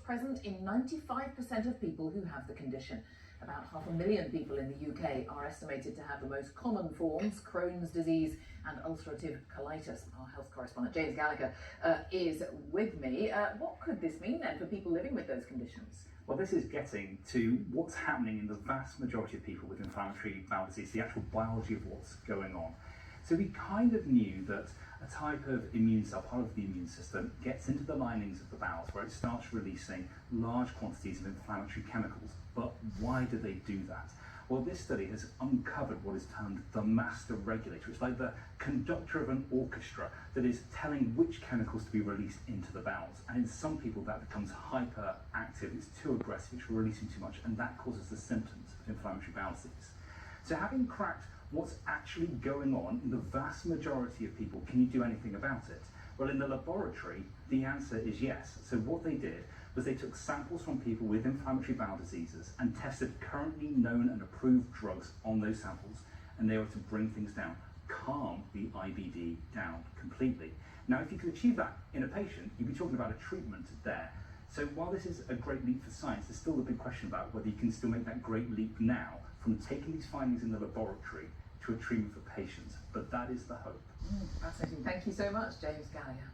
present in 95% of people who have the condition. About 500,000 people in the UK are estimated to have the most common forms, Crohn's disease and ulcerative colitis. Our health correspondent James Gallagher is with me. What could this mean then for people living with those conditions? Well, this is getting to what's happening in the vast majority of people with inflammatory bowel disease, the actual biology of what's going on. So we kind of knew that a type of immune cell, part of the immune system, gets into the linings of the bowels where it starts releasing large quantities of inflammatory chemicals. But why do they do that? Well, this study has uncovered what is termed the master regulator. It's like the conductor of an orchestra that is telling which chemicals to be released into the bowels. And in some people that becomes hyperactive, it's too aggressive, it's releasing too much, and that causes the symptoms of inflammatory bowel disease. So having cracked what's actually going on in the vast majority of people, can you do anything about it? Well, in the laboratory, the answer is yes. So what they did was they took samples from people with inflammatory bowel diseases and tested currently known and approved drugs on those samples, and they were to bring things down, calm the IBD down completely. Now, if you could achieve that in a patient, you'd be talking about a treatment there. So while this is a great leap for science, there's still a big question about whether you can still make that great leap now from taking these findings in the laboratory to a treatment for patients. But that is the hope. Fascinating. Thank you so much, James Gallagher.